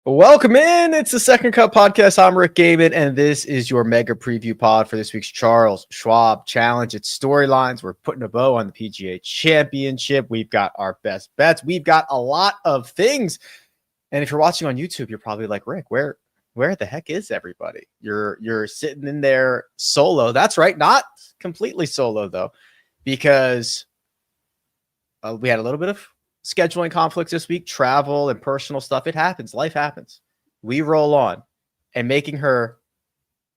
Welcome in. It's the Second Cut Podcast. I'm Rick Gehman, and this is your mega preview pod for this week's Charles Schwab Challenge. It's storylines. We're putting a bow on the PGA Championship. We've got our best bets. We've got a lot of things. And if you're watching on YouTube, you're probably like, Rick, where the heck is everybody? You're sitting in there solo. That's right, not completely solo though, because we had a little bit of scheduling conflicts this week, travel and personal stuff. It happens. Life happens. We roll on, and making her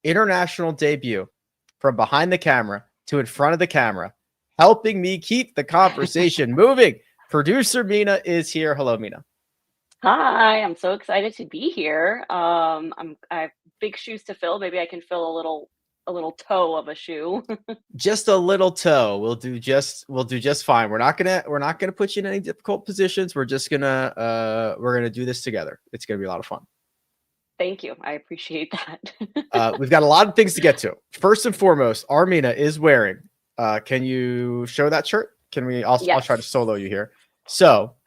international debut from behind the camera to in front of the camera, helping me keep the conversation moving. Producer Mina is here. Hello, Mina. Hi, I'm so excited to be here. I have big shoes to fill. Maybe I can fill a little toe of a shoe. Just a little toe. We'll do just fine. We're not gonna put you in any difficult positions. We're gonna do this together. It's gonna be a lot of fun. Thank you. I appreciate that. We've got a lot of things to get to. First and foremost, Armina is wearing. Can you show that shirt? Can we? I'll try to solo you here. So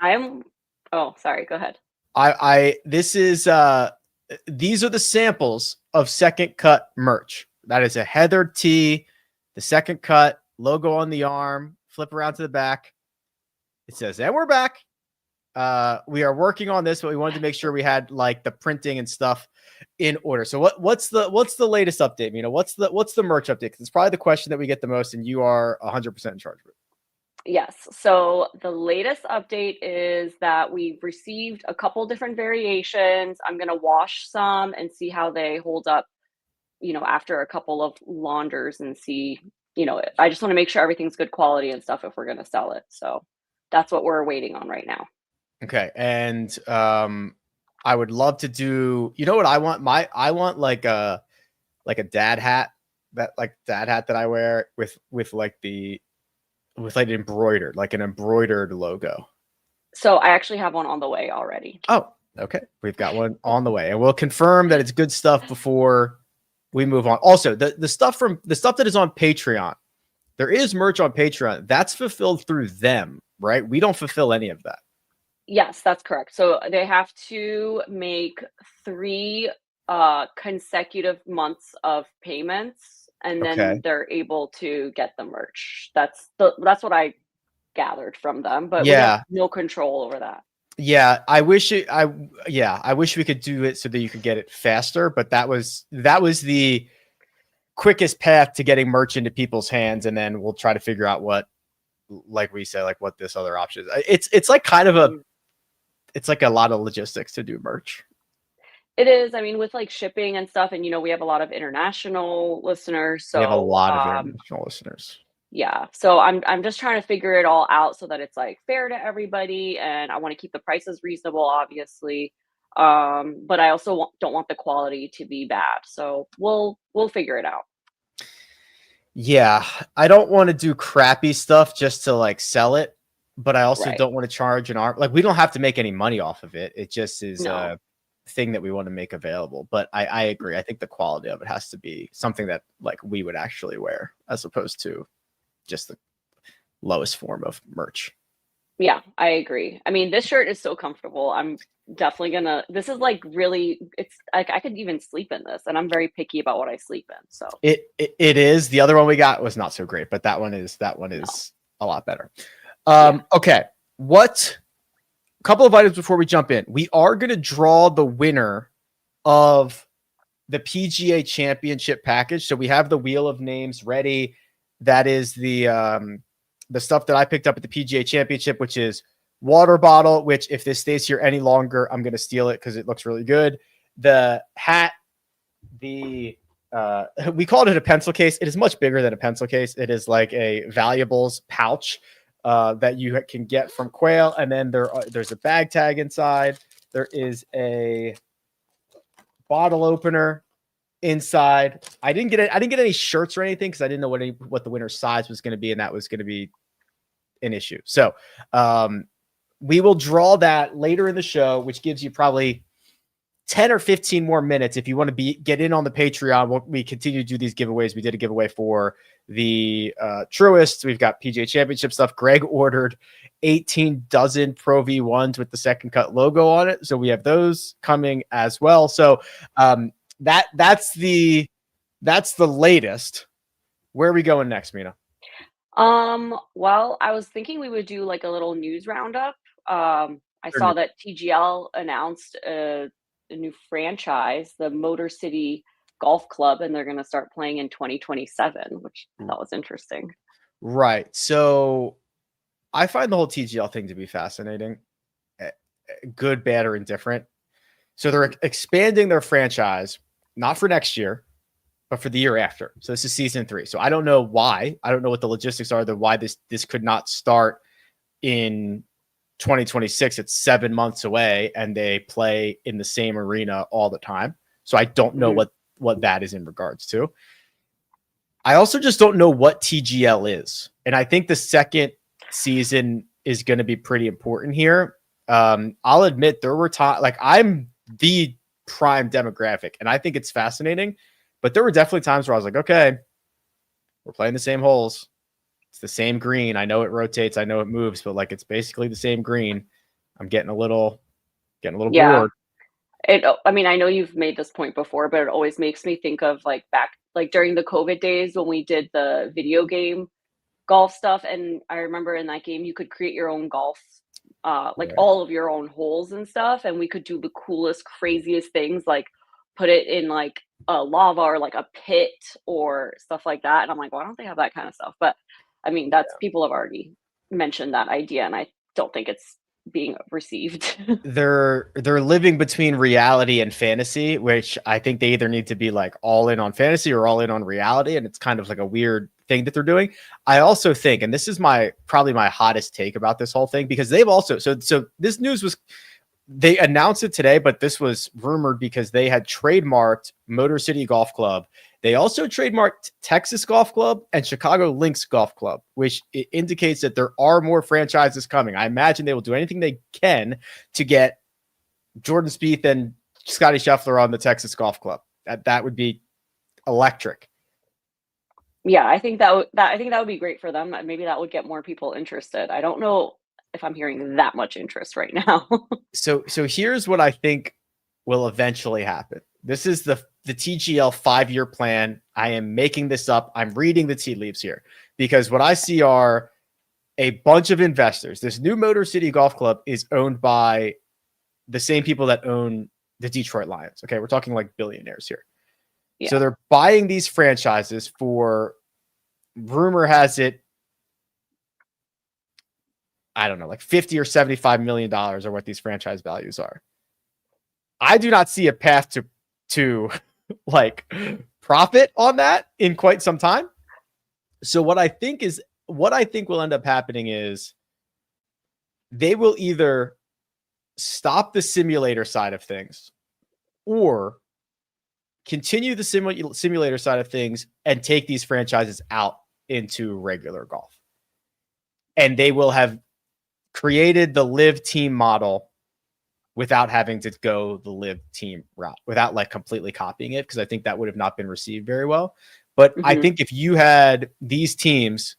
Oh, sorry. Go ahead. These are the samples of Second Cut merch. That is a Heather tee, the Second Cut logo on the arm. Flip around to the back. It says, "And we're back." We are working on this, but we wanted to make sure we had like the printing and stuff in order. So what's the latest update? You know, what's the merch update? 'Cause it's probably the question that we get the most, and you are 100% in charge of it. Yes. So the latest update is that we've received a couple different variations. I'm going to wash some and see how they hold up, after a couple of launders and see, I just want to make sure everything's good quality and stuff if we're going to sell it. So that's what we're waiting on right now. Okay. And I would love to do, you know what I want? I want like a dad hat, that I wear with an embroidered logo. So I actually have one on the way already. Oh, okay. We've got one on the way, and we'll confirm that it's good stuff before we move on. Also, the stuff that is on Patreon, there is merch on Patreon that's fulfilled through them, right? We don't fulfill any of that. Yes, that's correct. So they have to make 3 consecutive months of payments. And then they're able to get the merch. That's what I gathered from them, but we have no control over that. Yeah, I wish we could do it so that you could get it faster, but that was the quickest path to getting merch into people's hands, and then we'll try to figure out what, like we said, like what this other option is. It's like kind of it's like a lot of logistics to do merch. It is. I mean, with like shipping and stuff, and we have a lot of international listeners. So we have a lot of international listeners. Yeah. So I'm just trying to figure it all out so that it's like fair to everybody, and I want to keep the prices reasonable, obviously. But I also don't want the quality to be bad. So we'll figure it out. Yeah, I don't want to do crappy stuff just to like sell it, but I also don't want to charge an arm. Like, we don't have to make any money off of it. It just is thing that we want to make available. But I agree. I think the quality of it has to be something that like we would actually wear, as opposed to just the lowest form of merch. Yeah, I agree. I mean, this shirt is so comfortable. I'm definitely this is like really, it's like I could even sleep in this, and I'm very picky about what I sleep in. So it is. The other one we got was not so great, but that one is a lot better. Okay. A couple of items before we jump in. We are going to draw the winner of the PGA Championship package. So we have the wheel of names ready. That is the stuff that I picked up at the PGA Championship, which is water bottle, which if this stays here any longer, I'm going to steal it because it looks really good. The hat, we called it a pencil case. It is much bigger than a pencil case. It is like a valuables pouch that you can get from Quail, and then there's a bag tag inside. There is a bottle opener inside. I didn't get any shirts or anything because I didn't know what the winner's size was going to be, and that was going to be an issue. So we will draw that later in the show, which gives you probably 10 or 15 more minutes if you want to get in on the Patreon. We continue to do these giveaways. We did a giveaway for the Truist. We've got PGA Championship stuff. Greg ordered 18 dozen Pro V1s with the Second Cut logo on it, so we have those coming as well. So that's the latest. Where are we going next, Mina? Well, I was thinking we would do like a little news roundup. I saw that TGL announced a new franchise, the Motor City Golf Club, and they're going to start playing in 2027, which I thought was interesting. Right. So I find the whole TGL thing to be fascinating, good, bad, or indifferent. So they're expanding their franchise, not for next year, but for the year after. So this is season 3. So I don't know why. I don't know what the logistics are, why this could not start in 2026. It's 7 months away and they play in the same arena all the time. So I don't know what that is in regards to. I also just don't know what TGL is. And I think the second season is going to be pretty important here. I'll admit there were times, like, I'm the prime demographic and I think it's fascinating, but there were definitely times where I was like, okay, we're playing the same holes. It's the same green. I know it rotates. I know it moves, but like, it's basically the same green. I'm getting a little bored. I mean, I know you've made this point before, but it always makes me think of like back, like during the COVID days when we did the video game golf stuff. And I remember in that game, you could create your own golf, all of your own holes and stuff. And we could do the coolest, craziest things, like put it in like a lava or like a pit or stuff like that. And I'm like, why don't they have that kind of stuff? But I mean, people have already mentioned that idea, and I don't think it's being received. They're living between reality and fantasy, which I think they either need to be like all in on fantasy or all in on reality. And it's kind of like a weird thing that they're doing. I also think, and this is probably my hottest take about this whole thing, because they've also, so this news was, they announced it today, but this was rumored because they had trademarked Motor City Golf Club. They also trademarked Texas Golf Club and Chicago Links Golf Club, which indicates that there are more franchises coming. I imagine they will do anything they can to get Jordan Spieth and Scotty Scheffler on the Texas Golf Club. That would be electric. Yeah, I think that would be great for them. Maybe that would get more people interested. I don't know if I'm hearing that much interest right now. So here's what I think will eventually happen. This is the TGL 5-year plan. I am making this up. I'm reading the tea leaves here because what I see are a bunch of investors. This new Motor City Golf Club is owned by the same people that own the Detroit Lions. Okay, we're talking like billionaires here. Yeah. So they're buying these franchises for, rumor has it, I don't know, like $50 or $75 million are what these franchise values are. I do not see a path to like profit on that in quite some time. So what I think will end up happening is they will either stop the simulator side of things or continue the simulator side of things and take these franchises out into regular golf. And they will have created the live team model without having to go the live team route, without like completely copying it, because I think that would have not been received very well. But I think if you had these teams,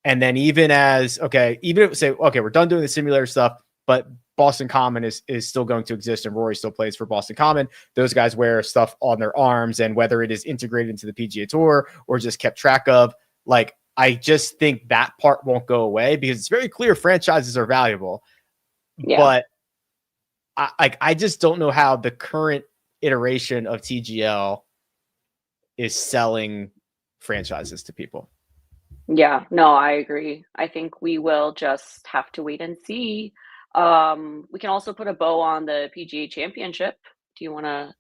and then even if say, okay, we're done doing the simulator stuff, but Boston Common is still going to exist and Rory still plays for Boston Common. Those guys wear stuff on their arms, and whether it is integrated into the PGA Tour or just kept track of, like, I just think that part won't go away because it's very clear franchises are valuable. Yeah. But I just don't know how the current iteration of TGL is selling franchises to people. Yeah, no, I agree. I think we will just have to wait and see. We can also put a bow on the PGA Championship. Do you want to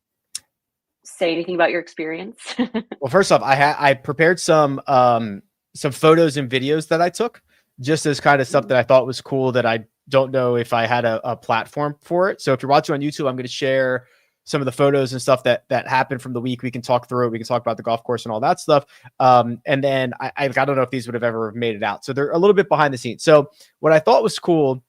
say anything about your experience? Well, first off, I prepared some photos and videos that I took just as kind of stuff that I thought was cool that I don't know if I had a platform for it. So if you're watching on YouTube, I'm going to share some of the photos and stuff that happened from the week. We can talk through it. We can talk about the golf course and all that stuff. And then I don't know if these would have ever made it out. So they're a little bit behind the scenes. So what I thought was cool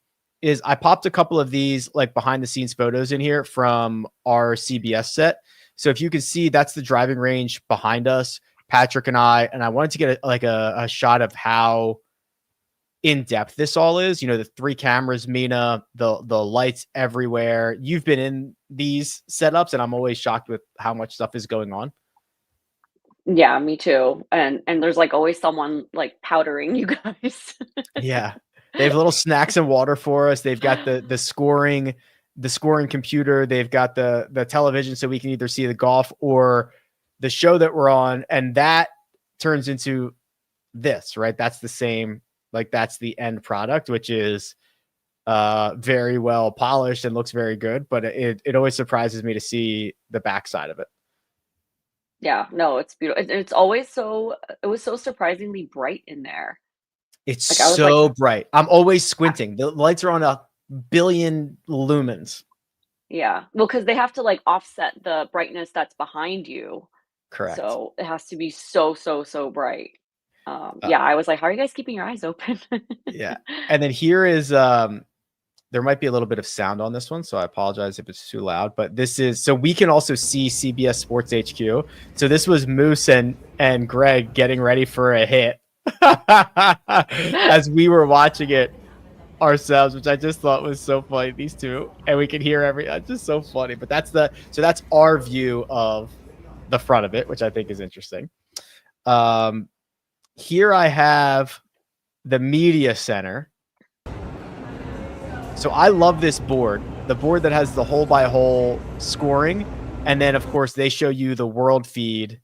is I popped a couple of these like behind the scenes photos in here from our CBS set. So if you can see, that's the driving range behind us, Patrick and I wanted to get a shot of how in depth this all is. You know, the 3 cameras, Mina, the lights everywhere. You've been in these setups, and I'm always shocked with how much stuff is going on. Yeah, me too. And there's like always someone like powdering you guys. Yeah. They have little snacks and water for us. They've got the scoring computer. They've got the television, so we can either see the golf or the show that we're on. And that turns into this, right? That's the same, like that's the end product, which is very well polished and looks very good. But it always surprises me to see the backside of it. Yeah, no, it's beautiful. It's always it was so surprisingly bright in there. It's Like, I was so like, bright. I'm always squinting. The lights are on 1 billion lumens. yeah. Well, because they have to like offset the brightness that's behind you. Correct. So it has to be so bright. Yeah, I was like, how are you guys keeping your eyes open? Yeah. And then here is there might be a little bit of sound on this one, so I apologize if it's too loud, but this is so we can also see CBS Sports HQ. So this was Moose and Greg getting ready for a hit as we were watching it ourselves, which I just thought was so funny, these two, and we can hear it's just so funny. But that's our view of the front of it, which I think is interesting. Here I have the media center. So I love this board, the board that has the hole by hole scoring. And then of course they show you the world feed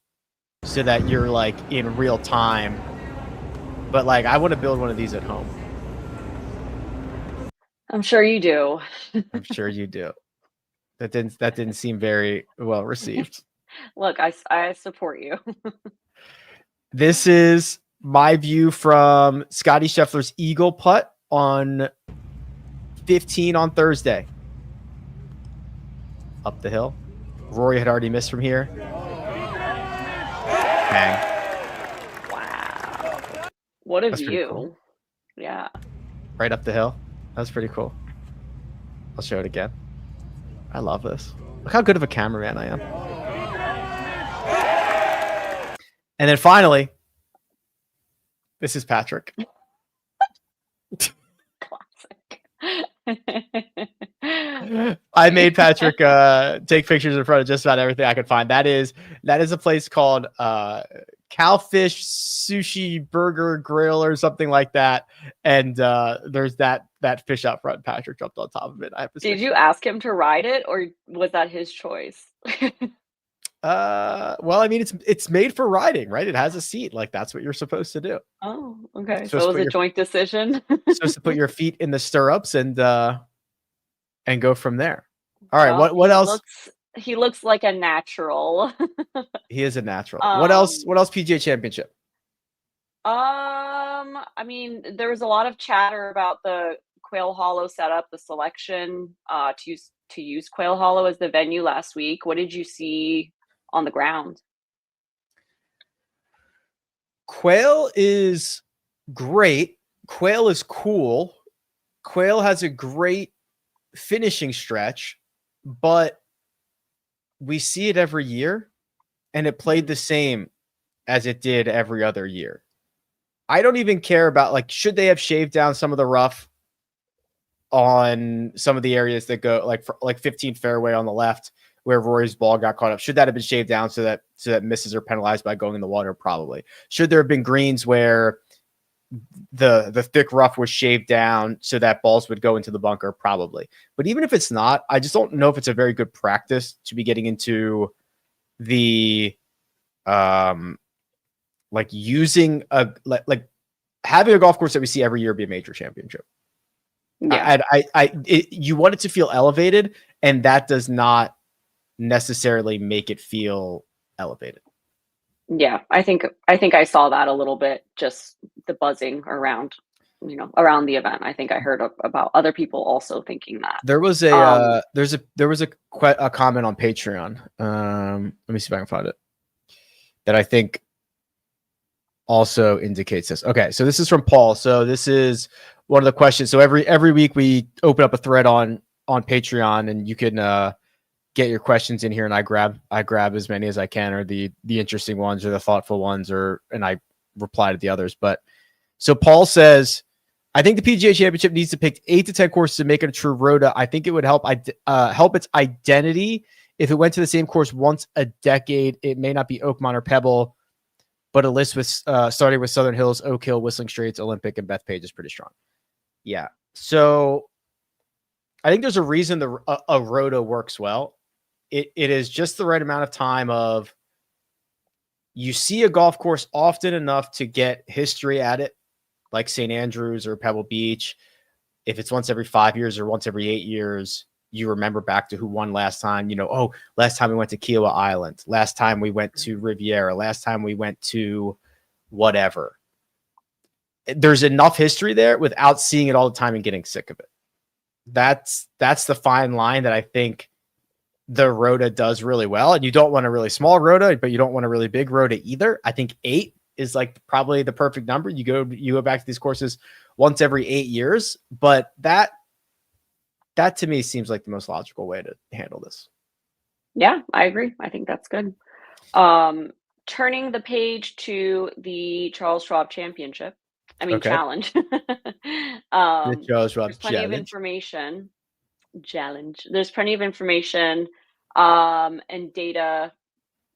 so that you're like in real time. But like, I want to build one of these at home. I'm sure you do. I'm sure you do. That didn't seem very well received. Look, I support you. This is my view from Scotty Scheffler's eagle putt on 15 on Thursday. Up the hill. Rory had already missed from here. Bang. Wow. What a view. Cool. Yeah. Right up the hill. That's pretty cool. I'll show it again. I love this. Look how good of a cameraman I am. And then finally, this is Patrick. I made Patrick take pictures in front of just about everything I could find. That is a place called Cowfish Sushi Burger Grill or something like that. And there's that fish out front. Patrick jumped on top of it. I have to say. Did you ask him to ride it, or was that his choice? Well, I mean, it's made for riding, right? It has a seat. Like, that's what you're supposed to do. Oh, okay. So it was a joint decision. Supposed to put your feet in the stirrups and go from there. All right. Well, what else? He looks like a natural. He is a natural. What else? What else? PGA Championship. I mean, there was a lot of chatter about the Quail Hollow setup, the selection to use Quail Hollow as the venue last week. What did you see on the ground? Quail is great. Quail is cool. Quail has a great finishing stretch, but we see it every year, and it played the same as it did every other year. I don't even care about, like, should they have shaved down some of the rough on some of the areas that go like 15 fairway on the left where Rory's ball got caught up? Should that have been shaved down so that misses are penalized by going in the water? Probably. Should there have been greens where the thick rough was shaved down so that balls would go into the bunker? Probably. But even if it's not, I just don't know if it's a very good practice to be getting into the like using like having a golf course that we see every year be a major championship. Yeah. You want it to feel elevated, and that does not necessarily make it feel elevated. Yeah, I think I saw that a little bit, just the buzzing around the event. I think I heard about other people also thinking that. There was a there was a comment on Patreon. Let me see if I can find it, that I think also indicates this. Okay, so this is from Paul. So this is one of the questions. So every week we open up a thread on Patreon, and you can get your questions in here, and I grab as many as I can, or the interesting ones or the thoughtful ones, and I reply to the others. But so Paul says, I think the PGA Championship needs to pick 8 to 10 courses to make it a true Rota. I think it would help its identity if it went to the same course once a decade. It may not be Oakmont or Pebble, but a list with starting with Southern Hills, Oak Hill, Whistling Straits, Olympic, and Bethpage is pretty strong. Yeah. So I think there's a reason a Rota works well. It is just the right amount of time of you see a golf course often enough to get history at it, like St. Andrews or Pebble Beach. If it's once every 5 years or once every 8 years, you remember back to who won last time. Last time we went to Kiowa Island. Last time we went to Riviera. Last time we went to whatever. There's enough history there without seeing it all the time and getting sick of it. That's the fine line that I think the Rota does really well. And you don't want a really small Rota, but you don't want a really big Rota either. I think 8 is like probably the perfect number. You go back to these courses once every 8 years, but that to me seems like the most logical way to handle this. Yeah, I agree. I think that's good. Turning the page to the Charles Schwab Championship. Challenge. The Charles Schwab There's plenty Challenge. of information. Challenge. There's plenty of information and data.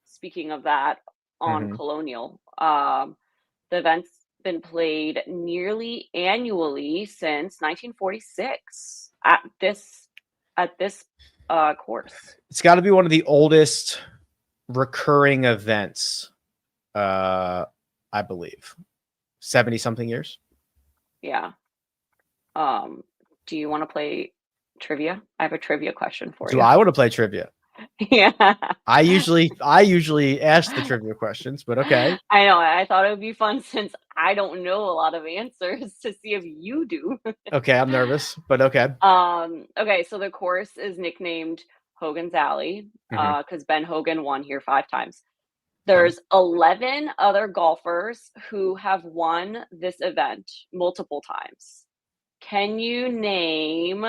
Speaking of that, on Colonial, the event's been played nearly annually since 1946 at this course. It's got to be one of the oldest recurring events, I believe. 70 something years. Yeah. Do you want to play trivia? I have a trivia question for you. Do I want to play trivia? Yeah. I usually ask the trivia questions, but okay. I know. I thought it would be fun since I don't know a lot of answers to see if you do. Okay, I'm nervous, but okay. Okay, so the course is nicknamed Hogan's Alley because Ben Hogan won here 5 times. There's 11 other golfers who have won this event multiple times. Can you name?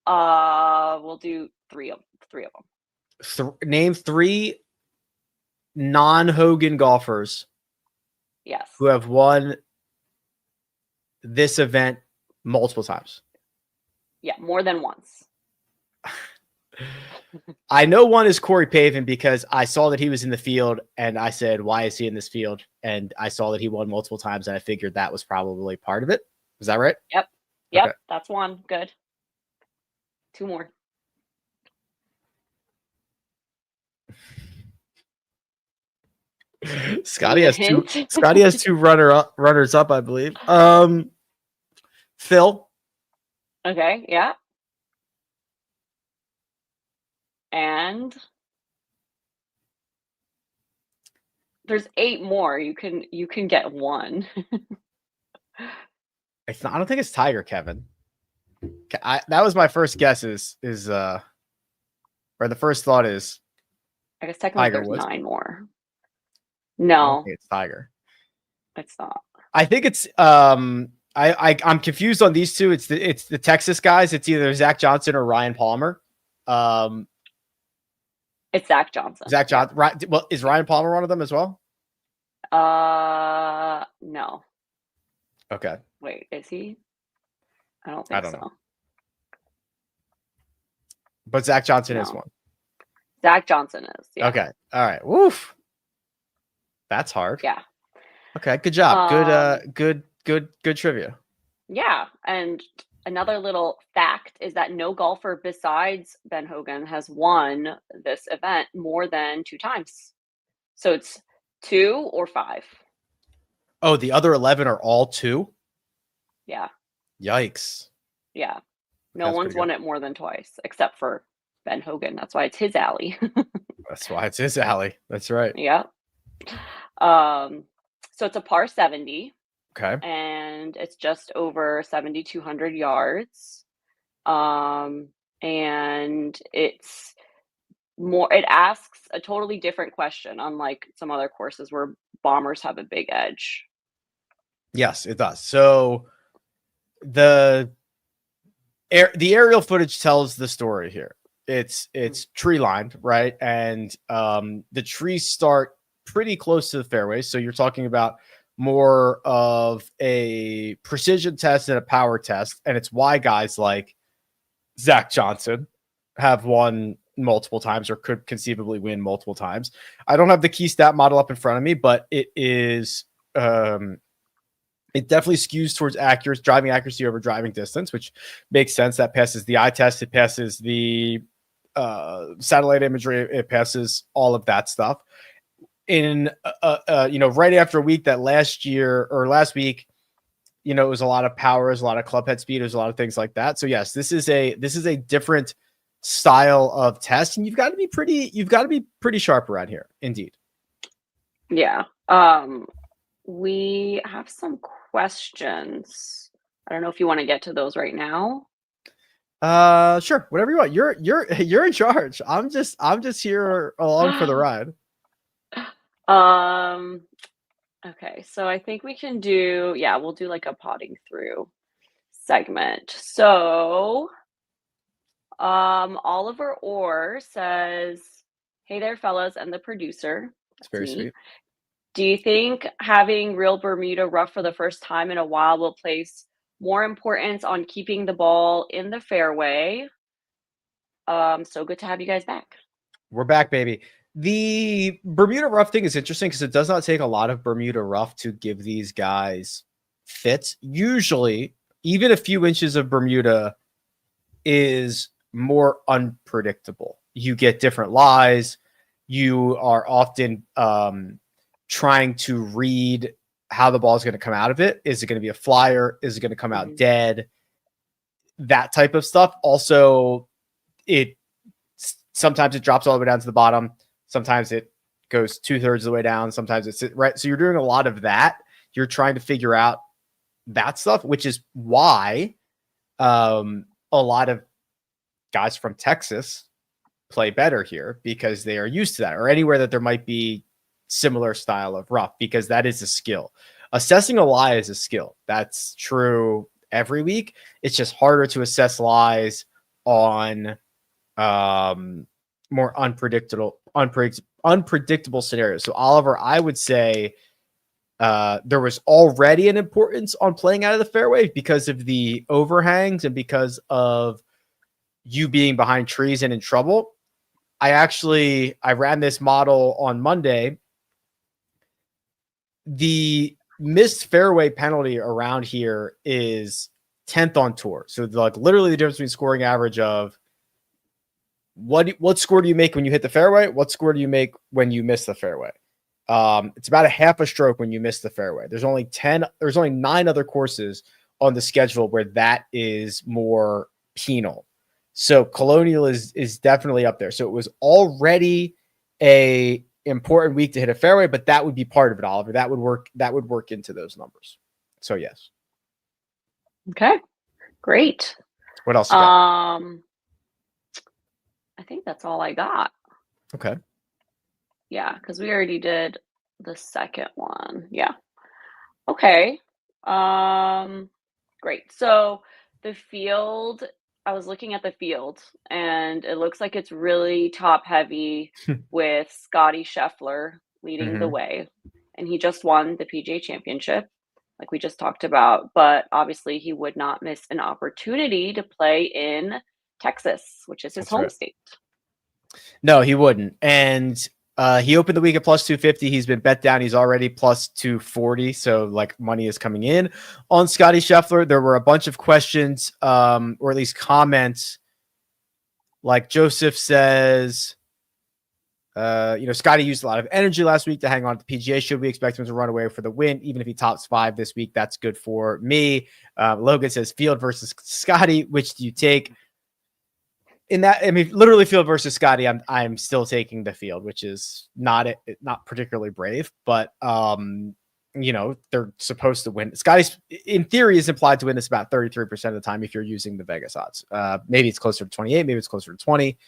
We'll do three of them. Name 3 non-Hogan golfers. Yes. Who have won this event multiple times. Yeah, more than once. I know one is Corey Pavin because I saw that he was in the field and I said, why is he in this field? And I saw that he won multiple times and I figured that was probably part of it. Is that right? Yep. Okay. That's one. Good. 2 more. Scotty has 2. Scotty has 2 runners up, I believe. Phil. Okay. Yeah. And there's 8 more. You can get 1. I don't think it's Tiger, Kevin. That was my first guess. Or the first thought is. I guess technically there's 9 more. No, it's Tiger. It's not. I think it's I'm confused on these 2. It's the Texas guys. It's either Zach Johnson or Ryan Palmer. It's Zach Johnson. Zach Johnson. Right. Well, is Ryan Palmer one of them as well? No. Okay. Wait, is he? I don't think so. Know. But Zach Johnson is one. Zach Johnson is. Yeah. Okay. All right. Woof. That's hard. Yeah. Okay. Good job. Good trivia. Yeah. And another little fact is that no golfer besides Ben Hogan has won this event more than 2 times. So it's 2 or 5. Oh, the other 11 are all 2? Yeah. Yikes. Yeah. No one's won it more than twice except for Ben Hogan. That's why it's his alley. That's why it's his alley. That's right. Yeah. So it's a par 70. Okay. And it's just over 7,200 yards. And it's more, it asks a totally different question, unlike some other courses where bombers have a big edge. Yes, it does. So the aerial footage tells the story here. It's tree lined, right? And the trees start pretty close to the fairway. So you're talking about more of a precision test and a power test. And it's why guys like Zach Johnson have won multiple times or could conceivably win multiple times. I don't have the key stat model up in front of me, but it is it definitely skews towards driving accuracy over driving distance, which makes sense. That passes the eye test. It passes the satellite imagery. It passes all of that stuff. In right after a week that last week, it was a lot of power, it was a lot of club head speed, there's a lot of things like that. So yes, this is a different style of test, and you've got to be pretty sharp around here, indeed. Yeah. We have some questions. I don't know if you want to get to those right now. Sure, whatever you want. You're in charge. I'm just here along for the ride. Okay, so I think we can we'll do like a potting through segment. So Oliver Orr says, "Hey there, fellas," and the producer. It's very sweet. Do you think having real Bermuda rough for the first time in a while will place more importance on keeping the ball in the fairway? So good to have you guys back. We're back, baby. The Bermuda rough thing is interesting because it does not take a lot of Bermuda rough to give these guys fits. Usually, even a few inches of Bermuda is more unpredictable. You get different lies. You are often trying to read how the ball is going to come out of it. Is it going to be a flyer? Is it going to come out dead? That type of stuff. Also, sometimes it drops all the way down to the bottom. Sometimes it goes 2/3 of the way down. Sometimes it's right. So you're doing a lot of that. You're trying to figure out that stuff, which is why a lot of guys from Texas play better here, because they are used to that, or anywhere that there might be similar style of rough, because that is a skill. Assessing a lie is a skill. That's true every week. It's just harder to assess lies on more unpredictable scenarios. So Oliver, I would say there was already an importance on playing out of the fairway because of the overhangs and because of you being behind trees and in trouble. I ran this model on Monday. The missed fairway penalty around here is 10th on tour. So like literally the difference between scoring average of what score do you make when you hit the fairway? What score do you make when you miss the fairway? It's about a half a stroke when you miss the fairway. There's only 9 other courses on the schedule where that is more penal. So Colonial is definitely up there. So it was already a important week to hit a fairway, but that would be part of it, Oliver. That would work into those numbers. So yes. Okay, great. What else you got? I think that's all I got. Okay. Yeah, because we already did the second one. Yeah. Okay. Great. So the field, I was looking at the field, and it looks like it's really top heavy with Scotty Scheffler leading the way. And he just won the PGA Championship, like we just talked about. But obviously, he would not miss an opportunity to play in Texas, which is his home state. No, he wouldn't. And he opened the week at plus 250. He's been bet down. He's already plus 240. So like money is coming in on Scotty Scheffler. There were a bunch of questions, or at least comments. Like Joseph says, Scotty used a lot of energy last week to hang on to the PGA. Should we expect him to run away for the win? Even if he tops 5 this week, that's good for me. Logan says field versus Scotty. Which do you take? In that, I mean, literally field versus Scotty, I'm still taking the field, which is not particularly brave, but they're supposed to win. Scotty's in theory is implied to win this about 33% of the time if you're using the Vegas odds. Maybe it's closer to 28, maybe it's closer to 20,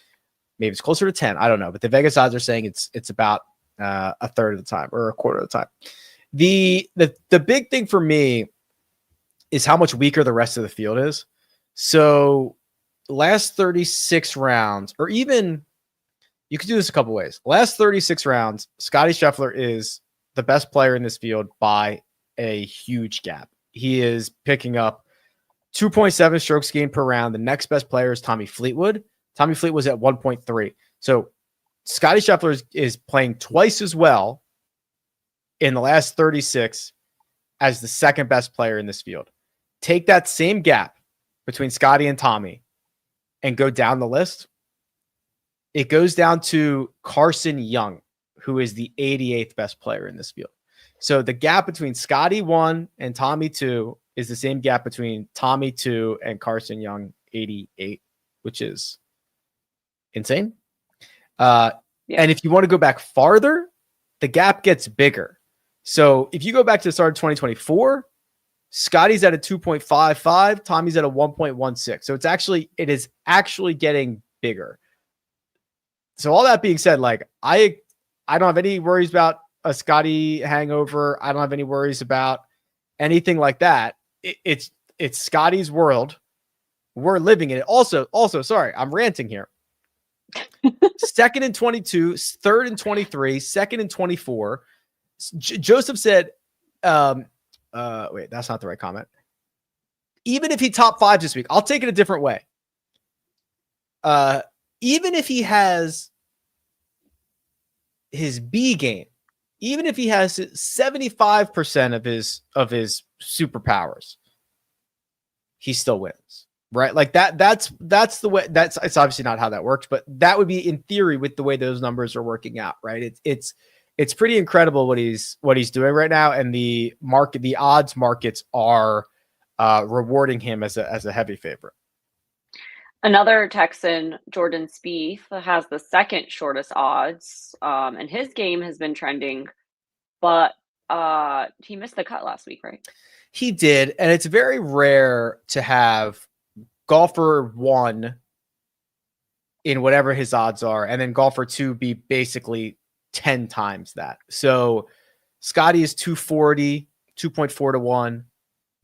maybe it's closer to 10. I don't know, but the Vegas odds are saying it's about a third of the time or a quarter of the time. The big thing for me is how much weaker the rest of the field is. So last 36 rounds, or even you could do this a couple ways. Last 36 rounds, Scottie Scheffler is the best player in this field by a huge gap. He is picking up 2.7 strokes gained per round. The next best player is Tommy Fleetwood. Tommy Fleetwood was at 1.3. So Scottie Scheffler is playing twice as well in the last 36 as the second best player in this field. Take that same gap between Scottie and Tommy and go down the list. It goes down to Carson Young, who is the 88th best player in this field. So the gap between Scottie 1 and Tommy 2 is the same gap between Tommy 2 and Carson Young 88, which is insane. And if you want to go back farther, the gap gets bigger. So if you go back to the start of 2024, Scottie's at a 2.55, Tommy's at a 1.16. So it is actually getting bigger. So all that being said, like I don't have any worries about a Scottie hangover. I don't have any worries about anything like that. It's Scottie's world. We're living in it. Also, sorry, I'm ranting here. Second in 22, third in 23, second in 24. Joseph said, wait, that's not the right comment. Even if he top 5 this week, I'll take it a different way. Even if he has his B game, even if he has 75% of his superpowers, he still wins, right? Like that's the way. It's obviously not how that works, but that would be in theory with the way those numbers are working out, right? It's pretty incredible what he's doing right now, and the odds markets are rewarding him as a heavy favorite. Another Texan, Jordan Spieth, has the second shortest odds, and his game has been trending, but he missed the cut last week, right? He did, and it's very rare to have golfer 1 in whatever his odds are, and then golfer 2 be basically 10 times that. So Scottie is 240, 2.4 to 1.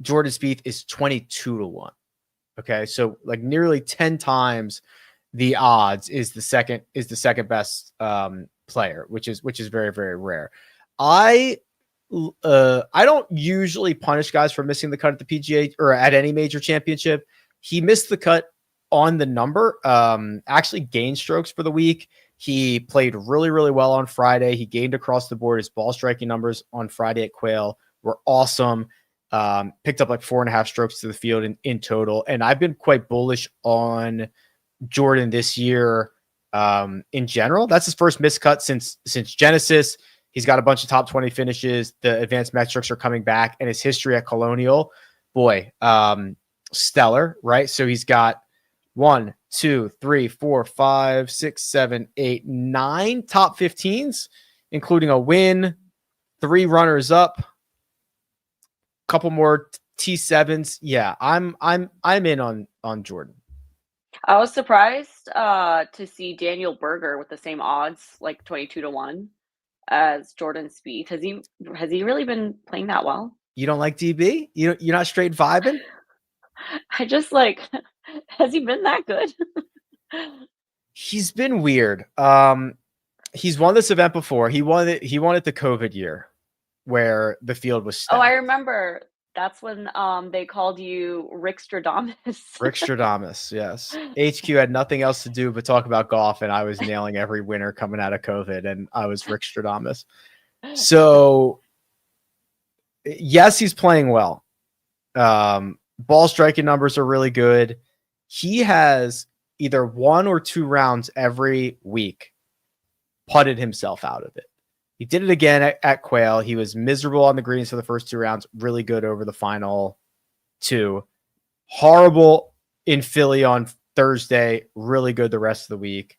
Jordan Spieth is 22 to 1. Okay, so like nearly 10 times the odds is the second best player, which is very, very rare. I don't usually punish guys for missing the cut at the PGA or at any major championship. He missed the cut on the number, actually gained strokes for the week. He played really, really well on Friday. He gained across the board. His ball striking numbers on Friday at Quail were awesome. Picked up like 4.5 strokes to the field in total. And I've been quite bullish on Jordan this year in general. That's his first missed cut since Genesis. He's got a bunch of top 20 finishes. The advanced metrics are coming back, and his history at Colonial, boy, stellar, right? So he's got 1, 2, 3, 4, 5, 6, 7, 8, 9 top 15s, including a win, 3 runners up, couple more T7s. Yeah, I'm in on Jordan. I was surprised to see Daniel Berger with the same odds, like 22 to 1, as Jordan Spieth. Has he really been playing that well? You don't like DB? You're not straight vibing? I just has he been that good? He's been weird. He's won this event before. He won it the COVID year, where the field was stacked. Oh, I remember. That's when they called you Rick Stradamus. Rick Stradamus, yes. HQ had nothing else to do but talk about golf, and I was nailing every winner coming out of COVID, and I was Rick Stradamus. So, yes, he's playing well. Ball striking numbers are really good. He has either 1 or 2 rounds every week putted himself out of it. He did it again at Quail. He was miserable on the greens for the first 2 rounds, really good over the final 2. Horrible in Philly on Thursday, really good the rest of the week.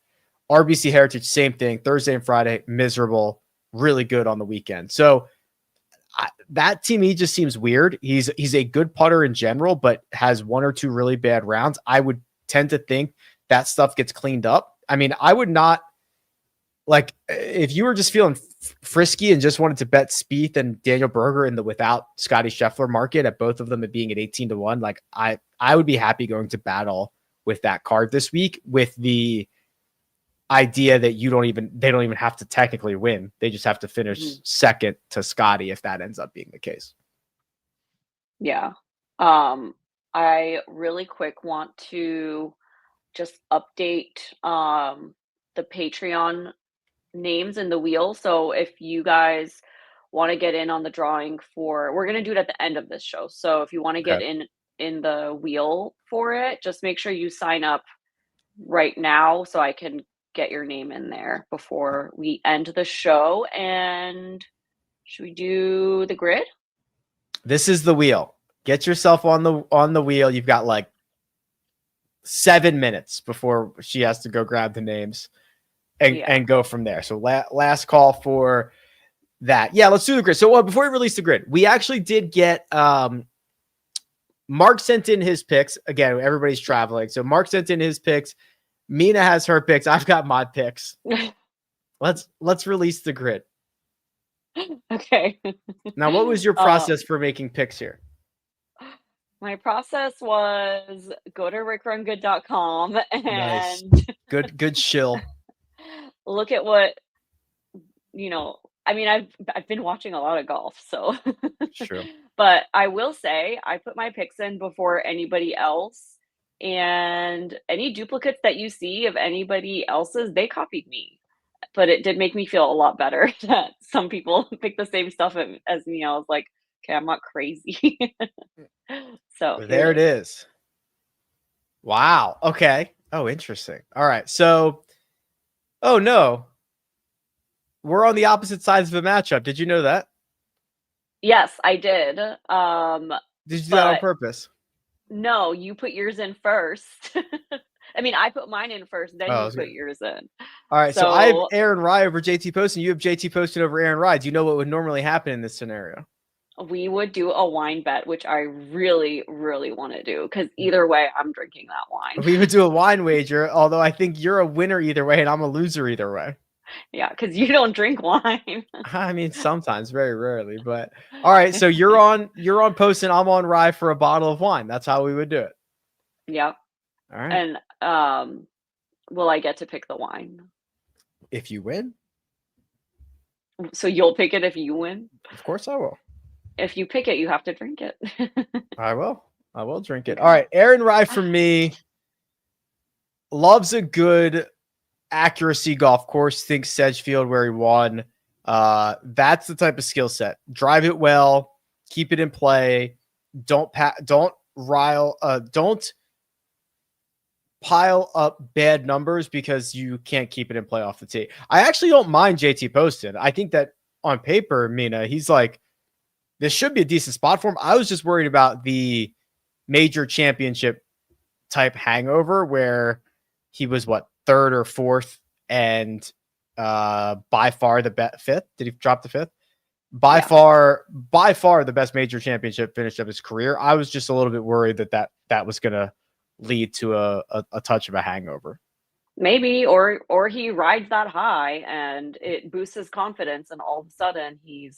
RBC Heritage, same thing. Thursday and Friday, miserable, really good on the weekend. So that team, he just seems weird. He's a good putter in general, but has 1 or 2 really bad rounds. I would tend to think that stuff gets cleaned up. I mean, I would not, like, if you were just feeling frisky and just wanted to bet Spieth and Daniel Berger in the without Scotty Scheffler market at both of them at being at 18-1, like I would be happy going to battle with that card this week, with the idea that they don't even have to technically win. They just have to finish second to Scotty if that ends up being the case. Yeah. I really quick want to just update the Patreon names in the wheel. So if you guys want to get in on the drawing we're going to do it at the end of this show. So if you want to get in the wheel for it, just make sure you sign up right now so I can get your name in there before we end the show. And should we do the grid? This is the wheel. Get yourself on the wheel. You've got like 7 minutes before she has to go grab the names and go from there. So last call for that. Yeah, let's do the grid. So before we release the grid, we actually did get Mark sent in his picks. Again, everybody's traveling. So Mark sent in his picks. Mina has her picks. I've got my picks. Let's release the grid. Okay. Now, what was your process for making picks here? My process was go to rickrungood.com and nice. Good shill. Look at what, I mean, I've been watching a lot of golf, so true. But I will say I put my picks in before anybody else, and any duplicates that you see of anybody else's, they copied me. But it did make me feel a lot better that some people picked the same stuff as me. I was like, okay, I'm not crazy. So there it is. Wow. Okay. Oh, interesting. All right. So, oh no, we're on the opposite sides of a matchup. Did you know that? Yes, I did. Did you do that on purpose? No, you put yours in first. I mean, I put mine in first, then you put yours in. All right. So I have Aaron Rye over JT Poston. You have JT Poston over Aaron Rye. Do you know what would normally happen in this scenario? We would do a wine bet, which I really, really want to do, because either way, I'm drinking that wine. We would do a wine wager, although I think you're a winner either way and I'm a loser either way. Yeah, because you don't drink wine. I mean, sometimes, very rarely, but all right. So you're on Poston, I'm on Rye for a bottle of wine. That's how we would do it. Yep. All right. And will I get to pick the wine? If you win. So you'll pick it if you win? Of course I will. If you pick it, you have to drink it. I will drink it. All right. Aaron Rye for me loves a good accuracy golf course. Thinks Sedgefield where he won. That's the type of skill set. Drive it well, keep it in play. Don't pile up bad numbers because you can't keep it in play off the tee. I actually don't mind JT Poston. I think that on paper, Mina, he's like, this should be a decent spot for him. I was just worried about the major championship type hangover where he was third or fourth and by far the fifth. Did he drop the fifth? By far the best major championship finish of his career. I was just a little bit worried that was going to lead to a touch of a hangover. Maybe, or he rides that high and it boosts his confidence, and all of a sudden he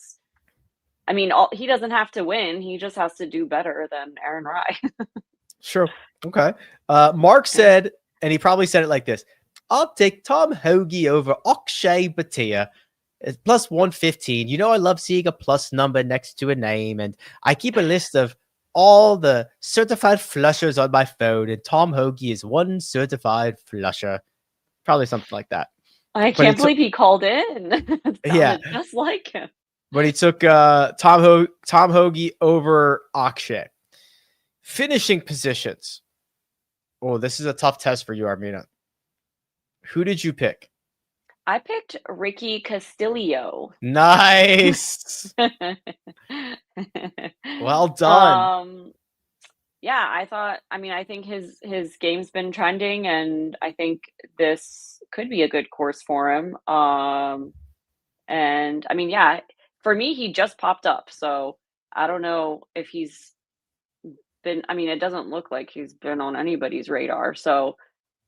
doesn't have to win. He just has to do better than Aaron Rye. Sure. Okay. Mark said, and he probably said it like this: I'll take Tom Hoge over Akshay Bhatia. It's plus 115. You know, I love seeing a plus number next to a name, and I keep a list of all the certified flushers on my phone, and Tom Hoge is one certified flusher. Probably something like that. I can't believe he called in. Yeah. Just like him. But he took Tom Hoge over Akshay. Finishing positions. Oh, this is a tough test for you, Armina. Who did you pick? I picked Ricky Castillo. Nice. Well done. Yeah, I think his game's been trending, and I think this could be a good course for him. And I mean, yeah, for me, he just popped up, so I don't know if he's been, it doesn't look like he's been on anybody's radar. So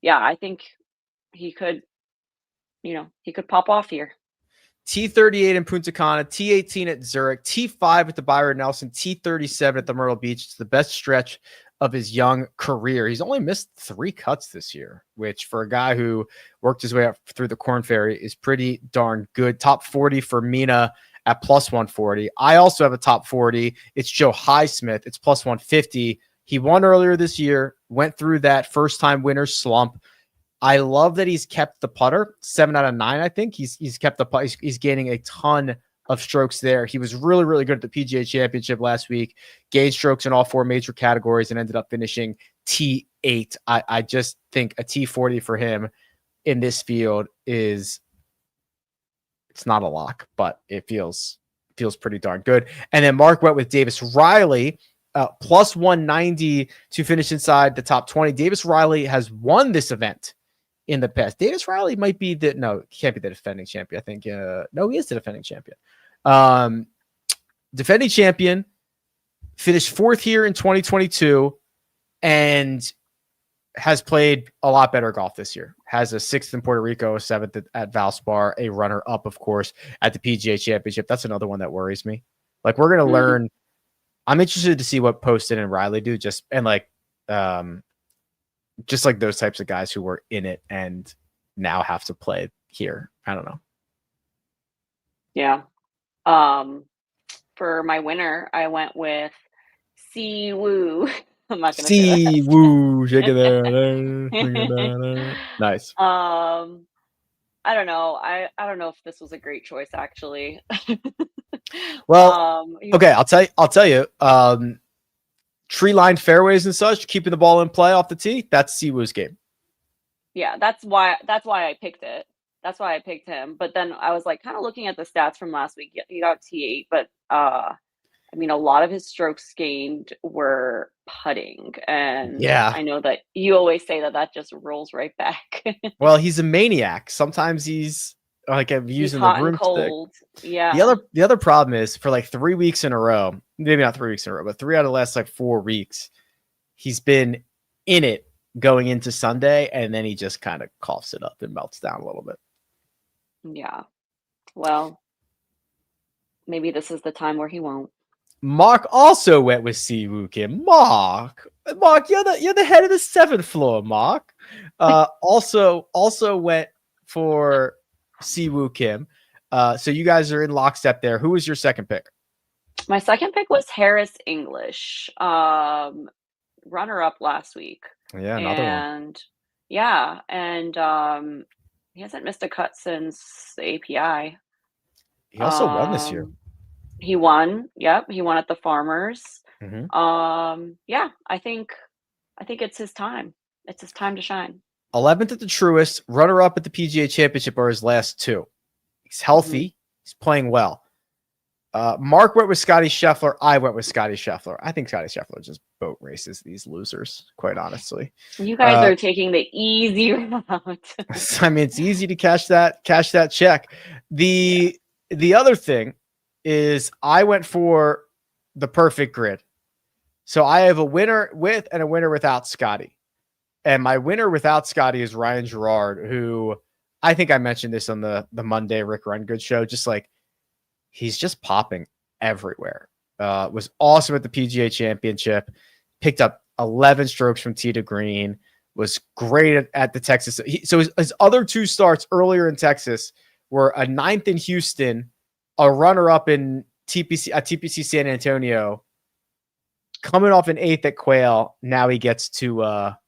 yeah, I think he could pop off here. T38 in Punta Cana, T18 at Zurich, T5 at the Byron Nelson, T37 at the Myrtle Beach. It's the best stretch of his young career. He's only missed 3 cuts this year, which for a guy who worked his way up through the Korn Ferry is pretty darn good. Top 40 for Mina at plus 140. I also have a top 40. It's Joe Highsmith. It's plus 150. He won earlier this year, went through that first-time winner's slump. I love that he's kept the putter 7 out of 9. I think he's kept the putt. He's gaining a ton of strokes there. He was really, really good at the PGA Championship last week, gained strokes in all 4 major categories and ended up finishing T8. I just think a T40 for him in this field it's not a lock, but it feels pretty darn good. And then Mark went with Davis Riley, plus 190 to finish inside the top 20. Davis Riley has won this event in the past. Davis Riley might be he can't be the defending champion. I think, no, he is the defending champion. Defending champion, finished 4th here in 2022 and has played a lot better golf this year. Has a 6th in Puerto Rico, a 7th at Valspar, a runner up, of course, at the PGA Championship. That's another one that worries me. Like, we're going to learn. I'm interested to see what Poston and Riley do, just like those types of guys who were in it and now have to play here. I don't know. Yeah. For my winner, I went with Si Woo. I'm not gonna Si Woo. Shake it there. Nice. I don't know. I don't know if this was a great choice, actually. Well, okay, I'll tell you. Tree-lined fairways and such, keeping the ball in play off the tee, that's Si Woo's game. Yeah, that's why I picked it. That's why I picked him. But then I was like kind of looking at the stats from last week. He got T8, but I mean, a lot of his strokes gained were putting. And yeah, I know that you always say that just rolls right back. Well, he's a maniac. Sometimes he's like using the broomstick. Yeah. The other problem is for like 3 weeks in a row, maybe not 3 weeks in a row, but 3 out of the last like 4 weeks, he's been in it going into Sunday, and then he just kind of coughs it up and melts down a little bit. Yeah. Well, maybe this is the time where he won't. Mark also went with Si Woo Kim. Mark, you're the head of the 7th floor, Mark. Also went for Si Woo Kim. So you guys are in lockstep there. Who was your second pick? My second pick was Harris English, runner up last week. Yeah, another one. Yeah, and he hasn't missed a cut since the API. He also won this year. He won. Yep, he won at the Farmers. Mm-hmm. Yeah, I think it's his time. It's his time to shine. 11th at the Truist, runner up at the PGA Championship are his last 2. He's healthy. Mm-hmm. He's playing well. Mark went with Scotty Scheffler. I went with Scotty Scheffler. I think Scotty Scheffler just boat races these losers, quite honestly. You guys are taking the easy route. I mean, it's easy to cash that check. The other thing is I went for the perfect grid. So I have a winner with and a winner without Scotty. And my winner without Scotty is Ryan Gerard, who I think I mentioned this on the Monday Rick Rungood show. Just like, he's just popping everywhere. Was awesome at the PGA Championship. Picked up 11 strokes from tee to green. Was great at the Texas. So his other 2 starts earlier in Texas were a 9th in Houston, a runner-up in TPC San Antonio, coming off an 8th at Quail. Now he gets a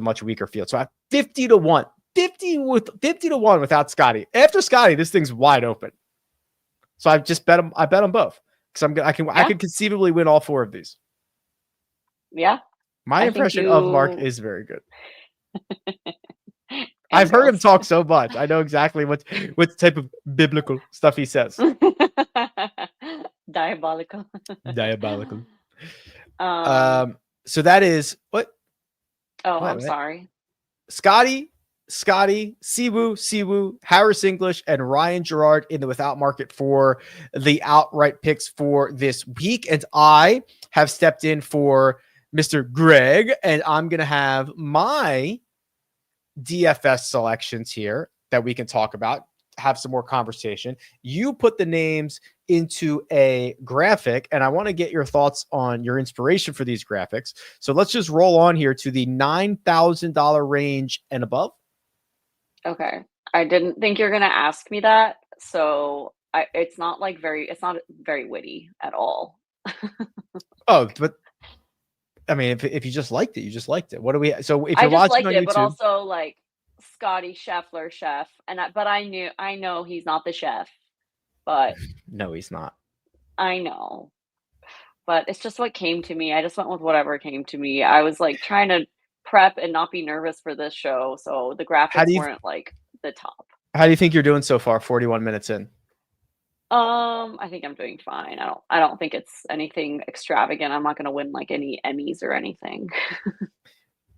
much weaker field. So I have 50 to 1 without Scotty. After Scotty, this thing's wide open. So I just bet him. I bet them both because I can conceivably win all 4 of these. Yeah. My impression of Mark is very good. I've heard him talk so much. I know exactly what type of biblical stuff he says. Diabolical. So that is what? Oh, I'm sorry. Scotty, Si Woo, Harris English, and Ryan Gerard in the without market for the outright picks for this week. And I have stepped in for Mr. Greg, and I'm going to have my DFS selections here that we can talk about. have some more conversation. You put the names into a graphic, and I want to get your thoughts on your inspiration for these graphics. So let's just roll on here to the $9,000 range and above. Okay. I didn't think you're gonna ask me that, so it's not very witty at all. Oh, but I mean, if you just liked it, you just liked it. What do we? So if I you're just watching liked on it, but YouTube, also like Scotty Scheffler chef, but I know he's not the chef, but no, he's not. I know. But it's just what came to me. I just went with whatever came to me. I was like trying to prep and not be nervous for this show, so the How do graphics you weren't like the top. how do you think you're doing so far? 41 minutes in. I think I'm doing fine. I don't think it's anything extravagant. I'm not gonna win like any Emmys or anything.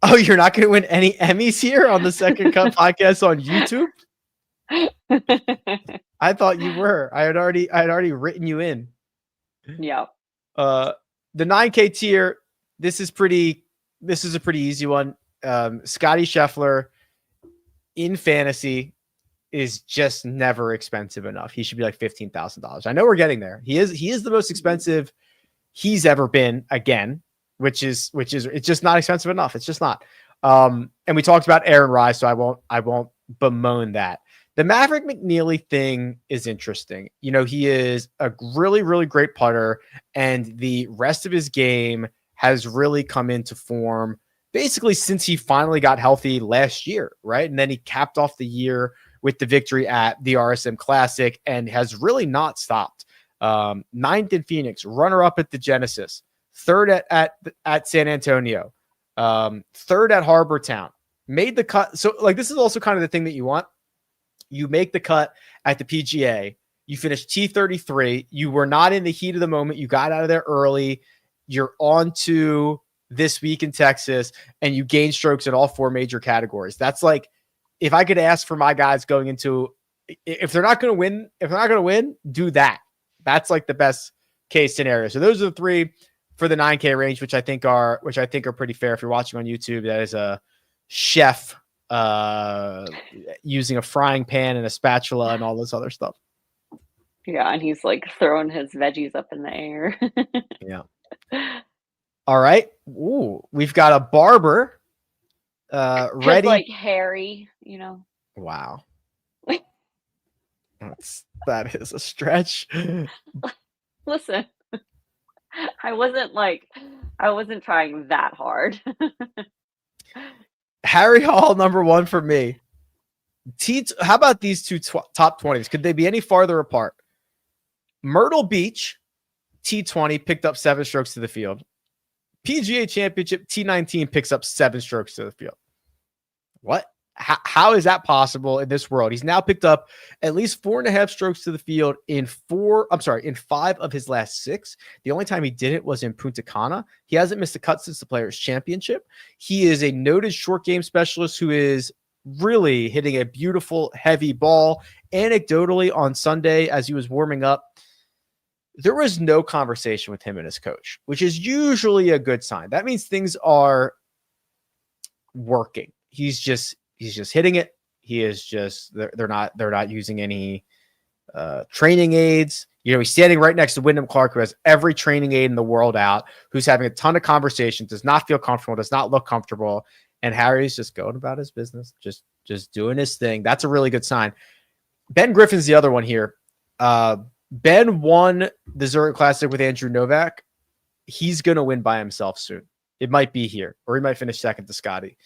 Oh, you're not going to win any Emmys here on the Second Cut podcast on YouTube? I thought you were. I had already written you in. Yeah. The 9K tier, this is a pretty easy one. Scotty Scheffler in fantasy is just never expensive enough. He should be like $15,000. I know we're getting there. He is the most expensive he's ever been again, which is it's just not expensive enough. It's just not. And we talked about Aaron Rice, so I won't bemoan that. The Maverick McNeely thing is interesting. You know, he is a really, really great putter, and the rest of his game has really come into form basically since he finally got healthy last year, right? And then he capped off the year with the victory at the RSM Classic and has really not stopped. Ninth in Phoenix, runner-up at the Genesis, third at San Antonio, third at Harbor Town, made the cut. So, like, this is also kind of the thing that you want. You make the cut at the PGA. You finish T33. You were not in the heat of the moment. You got out of there early. You're on to this week in Texas, and you gain strokes in all four major categories. That's like, if I could ask for my guys going into, if they're not going to win, do that. That's like the best case scenario. So those are the three for the 9K range, which I think are pretty fair. If you're watching on YouTube, that is a chef using a frying pan and a spatula and all this other stuff. Yeah, and he's like throwing his veggies up in the air. Yeah. All right. Ooh, we've got a barber ready. Like Harry, you know. Wow. That is a stretch. Listen, I wasn't trying that hard. Harry Hall, number one for me. How about these two top 20s? Could they be any farther apart? Myrtle Beach, T20, picked up 7 strokes to the field. PGA Championship, T19, picks up 7 strokes to the field. What? How is that possible in this world? He's now picked up at least 4.5 strokes to the field in 5 of his last 6. The only time he did it was in Punta Cana. He hasn't missed a cut since the Players Championship. He is a noted short game specialist who is really hitting a beautiful, heavy ball. Anecdotally, on Sunday, as he was warming up, there was no conversation with him and his coach, which is usually a good sign. That means things are working. He's just hitting it. He is just, they're not using any training aids. You know, he's standing right next to Wyndham Clark, who has every training aid in the world out, who's having a ton of conversations, does not feel comfortable, does not look comfortable. And Harry's just going about his business, just doing his thing. That's a really good sign. Ben Griffin's the other one here. Ben won the Zurich Classic with Andrew Novak. He's going to win by himself soon. It might be here, or he might finish second to Scotty.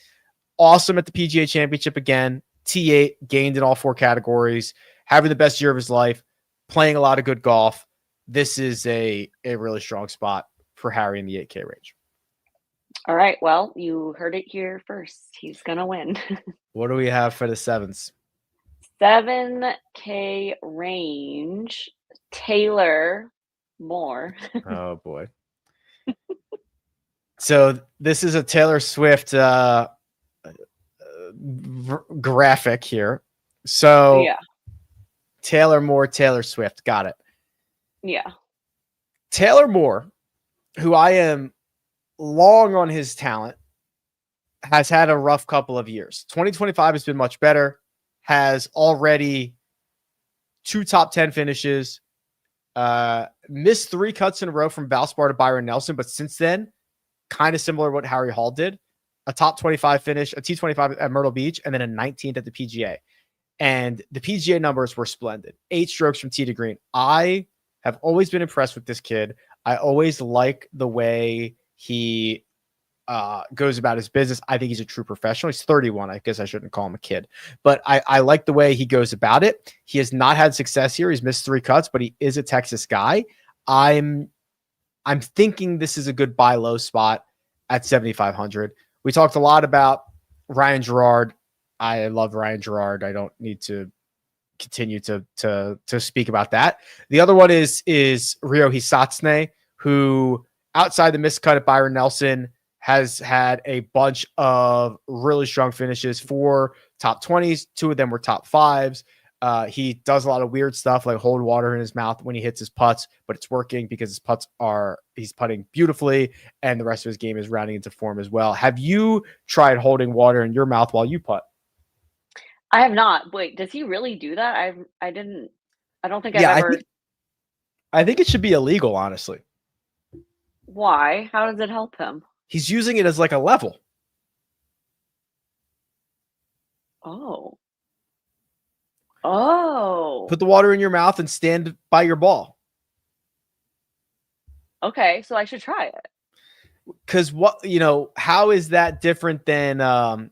Awesome at the PGA Championship again. T8, gained in all 4 categories, having the best year of his life, playing a lot of good golf. This is a really strong spot for Harry in the 8K range. All right. Well, you heard it here first. He's going to win. What do we have for the 7s? 7K range. Taylor Moore. Oh, boy. So this is a Taylor Swift graphic here. So yeah. Taylor Moore, Taylor Swift. Got it. Yeah. Taylor Moore, who I am long on his talent, has had a rough couple of years. 2025 has been much better, has already 2 top 10 finishes, missed 3 cuts in a row from Valspar to Byron Nelson, but since then, kind of similar to what Harry Hall did. A top 25 finish, a T25 at Myrtle Beach, and then a 19th at the PGA. And the PGA numbers were splendid. 8 strokes from tee to green. I have always been impressed with this kid. I always like the way he goes about his business. I think he's a true professional. He's 31. I guess I shouldn't call him a kid, but I like the way he goes about it. He has not had success here. He's missed 3 cuts, but he is a Texas guy. I'm thinking this is a good buy low spot at 7,500. We talked a lot about Ryan Gerard. I love Ryan Gerard. I don't need to continue to speak about that. The other one is Ryo Hisatsune, who outside the missed cut at Byron Nelson has had a bunch of really strong finishes, 4 top 20s. 2 of them were top 5s. He does a lot of weird stuff like hold water in his mouth when he hits his putts, but it's working because his putts he's putting beautifully and the rest of his game is rounding into form as well. Have you tried holding water in your mouth while you putt? I have not. Wait, does he really do that? I don't think I've ever. I think it should be illegal, honestly. Why? How does it help him? He's using it as like a level. Oh. Put the water in your mouth and stand by your ball. Okay, so I should try it. Because how is that different than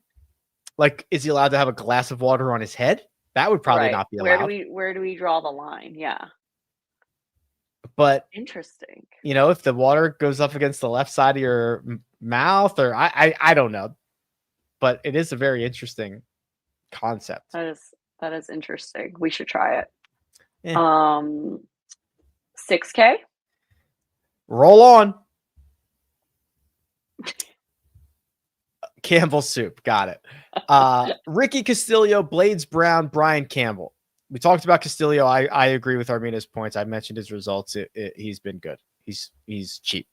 like, is he allowed to have a glass of water on his head? That would probably not be allowed. Where do we draw the line? Yeah. But interesting. If the water goes up against the left side of your mouth, or I don't know, but it is a very interesting concept. That is interesting. We should try it. Yeah. 6K. Roll on. Campbell Soup. Got it. Ricky Castillo, Blades Brown, Brian Campbell. We talked about Castillo. I agree with Armina's points. I mentioned his results. He's been good. He's cheap.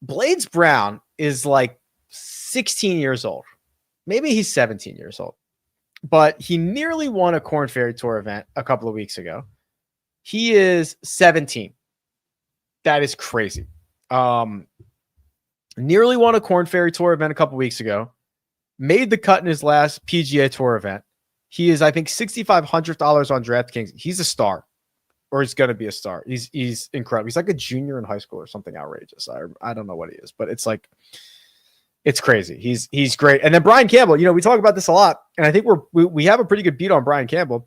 Blades Brown is like 16 years old. Maybe he's 17 years old. But he nearly won a Korn Ferry Tour event a couple of weeks ago. He is 17. That is crazy. Nearly won a Korn Ferry Tour event a couple of weeks ago. Made the cut in his last PGA Tour event. He is, I think, $6,500 on DraftKings. He's a star, or he's going to be a star. He's incredible. He's like a junior in high school or something outrageous. I don't know what he is, but it's like, it's crazy. He's great. And then Brian Campbell, we talk about this a lot, and I think we have a pretty good beat on Brian Campbell.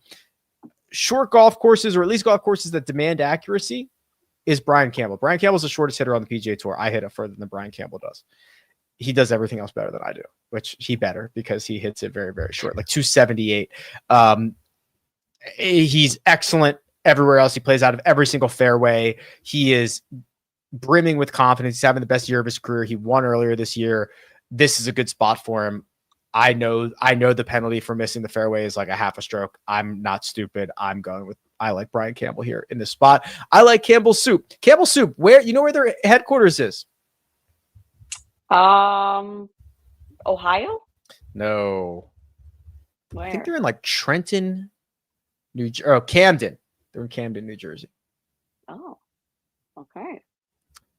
Short golf courses, or at least golf courses that demand accuracy, is Brian Campbell. Brian Campbell's the shortest hitter on the PGA Tour. I hit it further than Brian Campbell does. He does everything else better than I do, which he better because he hits it very, very short, like 278. He's excellent everywhere else. He plays out of every single fairway. He is brimming with confidence. He's having the best year of his career. He won earlier this year. This is a good spot for him. I know the penalty for missing the fairway is like a half a stroke. I'm not stupid. I like Brian Campbell here in this spot. I like Campbell Soup. Campbell Soup, where their headquarters is? Ohio? No. Where? I think they're in like Trenton, Camden. They're in Camden, New Jersey. Oh, okay.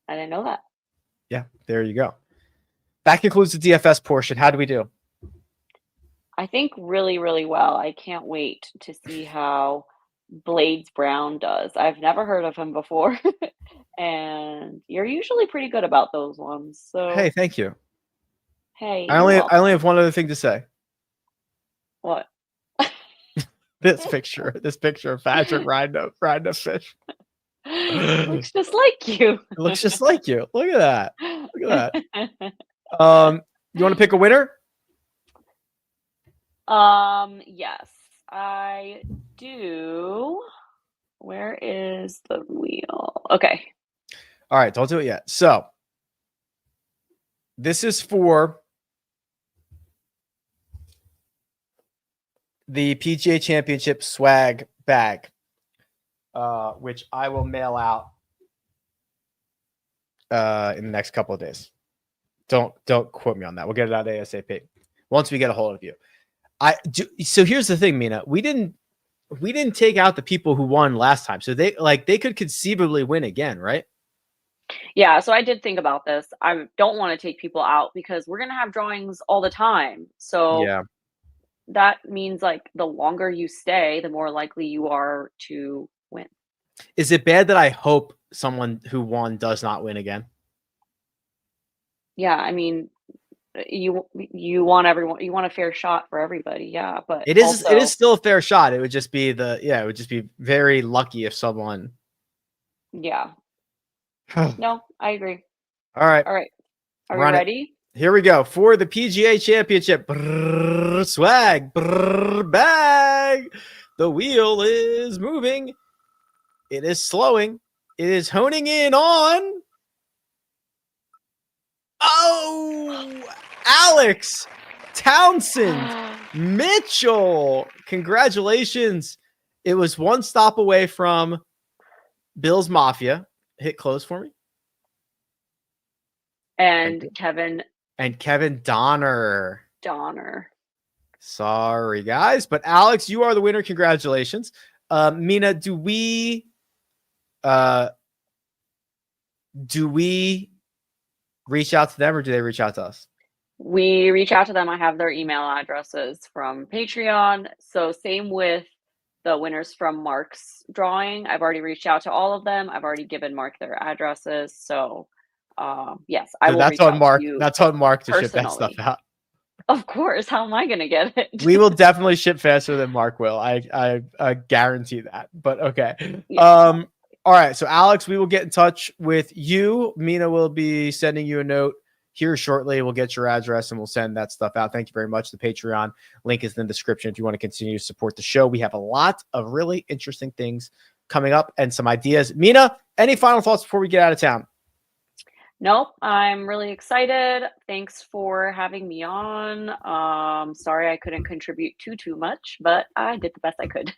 I didn't know that. Yeah, there you go. That concludes the DFS portion. How do we do? I think really, really well. I can't wait to see how Blades Brown does. I've never heard of him before. And you're usually pretty good about those ones. So hey, thank you. Hey, I only have one other thing to say. What? This picture of Patrick riding a fish. It looks just like you. It looks just like you. Look at that. Look at that. You want to pick a winner? Yes, I do. Where is the wheel? Okay. All right, don't do it yet. So this is for the PGA Championship swag bag, which I will mail out in the next couple of days. Don't quote me on that. We'll get it out ASAP once we get a hold of you. So here's the thing, Mina. We didn't we didn't take out the people who won last time, so they could conceivably win again, right? Yeah, so I did think about this. I don't want to take people out because we're gonna have drawings all the time. So Yeah. that means like the longer you stay, the more likely you are to win. Is it bad that I hope someone who won does not win again? Yeah, I mean, you want everyone, you want a fair shot for everybody. Yeah, but It is also, still a fair shot. It would just be it would just be very lucky if someone. yeah, All no, I agree. right, All right, are we run it. ready? Here we go for the PGA Championship. Brrr, swag, brrr, bag. The wheel is moving. It is slowing. It is honing in on. Oh, Alex Townsend Mitchell. Congratulations. It was one stop away from Bill's Mafia. Hit close for me. And Kevin Donner. Sorry, guys. But Alex, you are the winner. Congratulations. Mina, do we reach out to them or do they reach out to us? We reach out to them. I have their email addresses from Patreon. So same with the winners from Mark's drawing. I've already reached out to all of them. I've already given Mark their addresses. So yes, I So will that's reach on out Mark. to you That's on Mark to ship that personally. stuff out. Of course. How am I going to get it? We will definitely ship faster than Mark will. I guarantee that. But okay. Yeah. All right. So Alex, we will get in touch with you. Mina will be sending you a note here shortly. We'll get your address and we'll send that stuff out. Thank you very much. The Patreon link is in the description if you want to continue to support the show. We have a lot of really interesting things coming up and some ideas. Mina, any final thoughts before we get out of town? Nope. I'm really excited. Thanks for having me on. Sorry I couldn't contribute too much, but I did the best I could.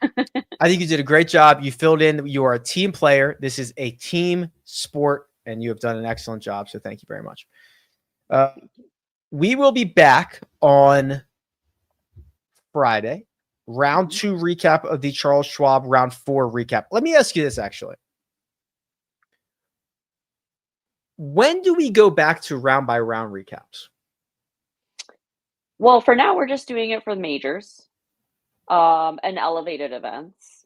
I think you did a great job. You filled in. You are a team player. This is a team sport, and you have done an excellent job. So thank you very much. We will be back on Friday. Round 2 recap of the Charles Schwab round 4 recap. Let me ask you this, actually. When do we go back to round by round recaps? Well, for now, we're just doing it for the majors and elevated events,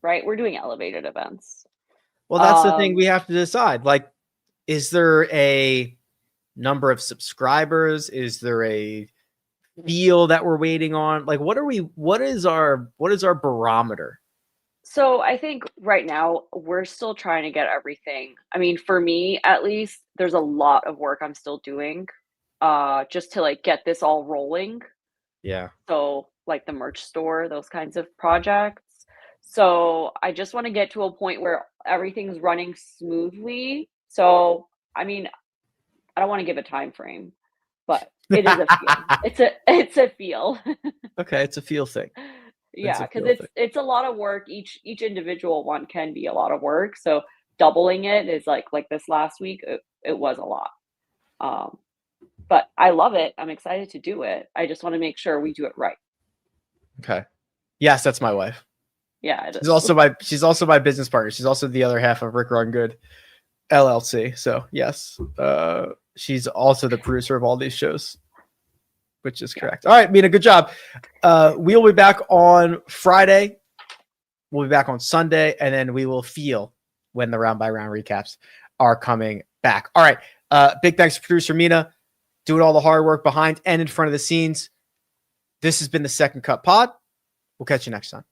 right? We're doing elevated events. Well, that's the thing we have to decide. Like, is there a number of subscribers? Is there a feel that we're waiting on? Like, what is our barometer? So I think right now we're still trying to get everything. I mean, for me, at least, there's a lot of work I'm still doing just to like get this all rolling. Yeah. So like the merch store, those kinds of projects. So I just want to get to a point where everything's running smoothly. So I mean, I don't want to give a time frame, but it is a feel. It's a feel. Okay, it's a feel thing. Yeah, because it's a lot of work. Each individual one can be a lot of work. So doubling it is like this last week, it was a lot. But I love it. I'm excited to do it. I just want to make sure we do it right. Okay. Yes, that's my wife. Yeah, she's also my business partner. She's also the other half of Rick Run Good LLC. So yes, she's also the producer of all these shows, which is correct. All right, Mina, good job. We'll be back on Friday. We'll be back on Sunday, and then we will feel when the round by round recaps are coming back. All right. Big thanks to producer Mina, doing all the hard work behind and in front of the scenes. This has been the Second Cut Pod. We'll catch you next time.